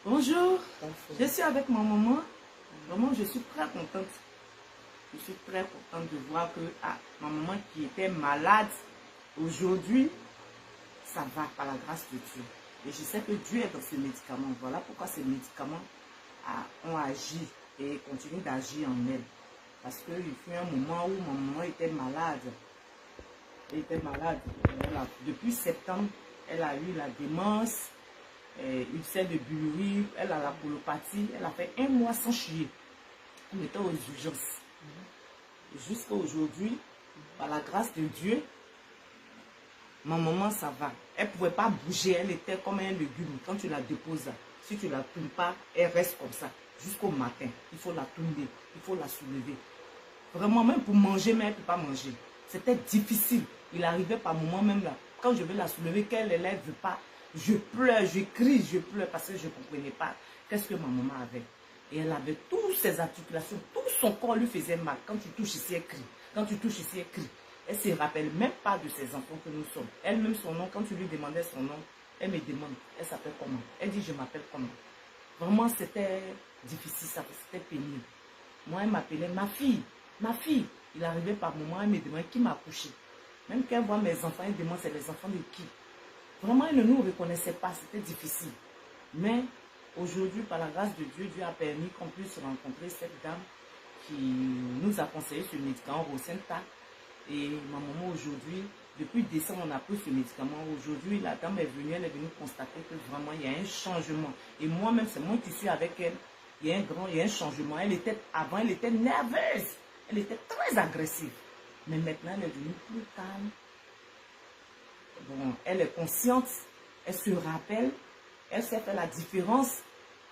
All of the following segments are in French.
Bonjour, je suis avec ma maman. Vraiment, je suis très contente. Je suis très contente de voir que ma maman qui était malade, aujourd'hui, ça va par la grâce de Dieu. Et je sais que Dieu est dans ces médicaments. Voilà pourquoi ces médicaments ont agi et continuent d'agir en elle. Parce qu'il fut un moment où ma maman était malade. Elle était malade. Depuis septembre, elle a eu la démence, ulcère de Bururi, elle a la colopathie. Elle a fait 1 mois sans chier. Elle était aux urgences. Jusqu'à aujourd'hui, par la grâce de Dieu, ma maman, ça va. Elle ne pouvait pas bouger, elle était comme un légume. Quand tu la déposes, si tu ne la tournes pas, elle reste comme ça. Jusqu'au matin, il faut la tourner, il faut la soulever. Vraiment, même pour manger, mais elle ne peut pas manger. C'était difficile. Il arrivait par moment même là. Quand je vais la soulever, qu'elle ne lève pas, je pleure, je crie, je pleure parce que je ne comprenais pas qu'est-ce que ma maman avait. Et elle avait toutes ses articulations, tout son corps lui faisait mal. Quand tu touches ici, elle crie. Quand tu touches ici, elle crie. Elle ne se rappelle même pas de ses enfants que nous sommes. Elle-même, son nom, quand tu lui demandais son nom, elle me demande, elle s'appelle comment? Elle dit, je m'appelle comment? Vraiment, c'était difficile, c'était pénible. Moi, elle m'appelait ma fille, ma fille. Il arrivait par moment, elle me demandait qui m'a accouché. Même quand elle voit mes enfants, elle demande, c'est les enfants de qui? Vraiment, elle ne nous reconnaissait pas, c'était difficile. Mais aujourd'hui, par la grâce de Dieu, Dieu a permis qu'on puisse rencontrer cette dame qui nous a conseillé ce médicament Rosenta. Et ma maman aujourd'hui, depuis décembre, on a pris ce médicament. Aujourd'hui, la dame est venue, elle est venue constater que vraiment, il y a un changement. Et moi-même, c'est moi qui suis avec elle. Il y a un changement. Avant, elle était nerveuse. Elle était très agressive. Mais maintenant, elle est devenue plus calme. Bon, elle est consciente. Elle se rappelle. Elle sait faire la différence.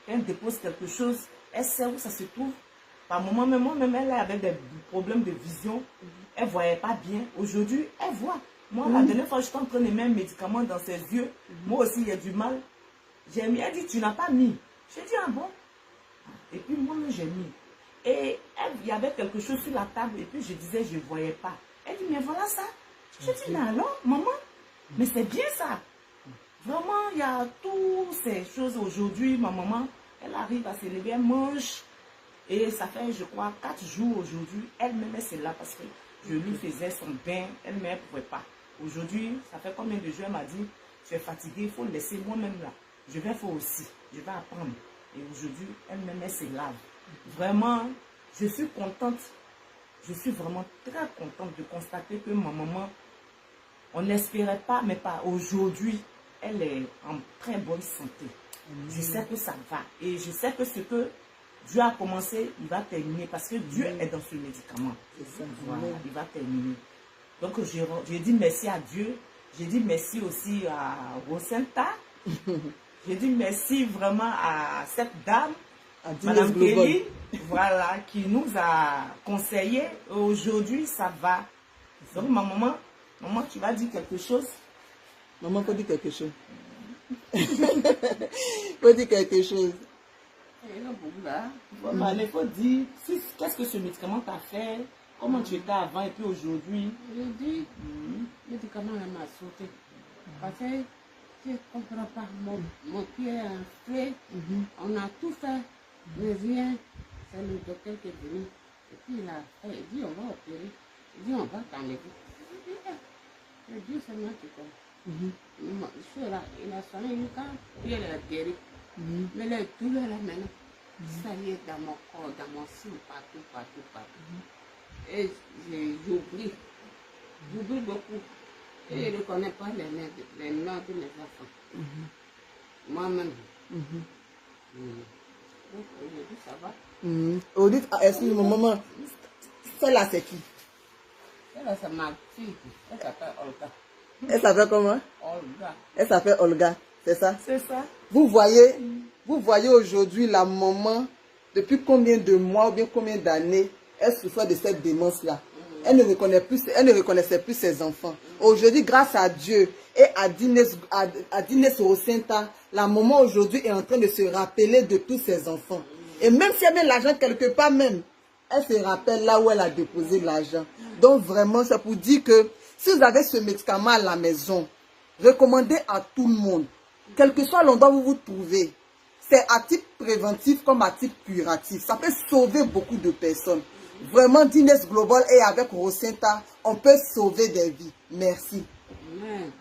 Quand elle dépose quelque chose, elle sait où ça se trouve. Par moment, même moi-même, elle avait des problèmes de vision. Elle ne voyait pas bien. Aujourd'hui, elle voit. Moi, la dernière fois, j'étais en train de mettre un médicament dans ses yeux. Moi aussi, il y a du mal. J'ai mis. Elle dit, tu n'as pas mis. J'ai dit, ah bon? Et puis, moi-même, j'ai mis. Et il y avait quelque chose sur la table. Et puis, je disais, je ne voyais pas. Elle dit, mais voilà ça. Je dis, mais alors, maman, mais c'est bien ça. Vraiment, il y a toutes ces choses aujourd'hui. Ma maman, elle arrive à se lever, elle mange. Et ça fait, je crois, 4 jours aujourd'hui. Elle-même, c'est là parce que je lui faisais son bain. Elle-même, elle ne pouvait pas. Aujourd'hui, ça fait combien de jours, elle m'a dit, tu es fatiguée, il faut le laisser moi-même là. Je vais faire aussi. Je vais apprendre. Et aujourd'hui, elle-même, elle se lave. Vraiment, je suis contente. Je suis vraiment très contente de constater que ma maman, on n'espérait pas, mais pas aujourd'hui, elle est en très bonne santé. Je sais que ça va. Et je sais que ce que Dieu a commencé, il va terminer parce que Dieu est dans ce médicament. Voilà, il va terminer. Donc, je dis merci à Dieu. Je dis merci aussi à Rosenta. Je dis merci vraiment à cette dame, Madame Kelly, voilà, qui nous a conseillé. Aujourd'hui, ça va. Donc, ma maman, tu vas dire quelque chose? Maman, faut dire quelque chose. Faut dire quelque chose. Voilà, il faut dire, qu'est-ce que ce médicament t'a fait? Comment tu étais avant et puis aujourd'hui? Je dis, le médicament m'a sauté. Parce que je ne comprends pas, mon pied est enflé. On a tout fait, mais rien. C'est le docteur qui est venu. Et puis il a fait, il dit, on va opérer. Il dit, on va t'enlever. Je dis, le Dieu, c'est moi qui connais. Je suis là, il a sonné une carte, puis elle a guéri. Mais les douleurs là maintenant, ça y est dans mon corps, dans mon sein, partout. Et j'oublie beaucoup. Et je ne reconnais pas les noms de mes enfants. Moi-même. Donc aujourd'hui, ça va. Audit, excuse-moi, maman, celle-là, c'est qui? Celle-là, c'est ma fille. Elle s'appelle Olga. Elle s'appelle comment? Olga. Elle s'appelle Olga, c'est ça? C'est ça. Vous voyez aujourd'hui la maman, depuis combien de mois ou bien combien d'années, elle souffrait de cette démence-là. Elle ne reconnaissait plus ses enfants. Aujourd'hui, grâce à Dieu et à Dines Rosenta, la maman aujourd'hui est en train de se rappeler de tous ses enfants. Et même si elle met l'argent quelque part même, elle se rappelle là où elle a déposé l'argent. Donc vraiment, c'est pour dire que si vous avez ce médicament à la maison, recommandez à tout le monde, quel que soit l'endroit où vous vous trouvez. c'est à titre préventif comme à titre curatif. Ça peut sauver beaucoup de personnes. Vraiment, Dines Global et avec Rocinta, on peut sauver des vies. Merci. Amen.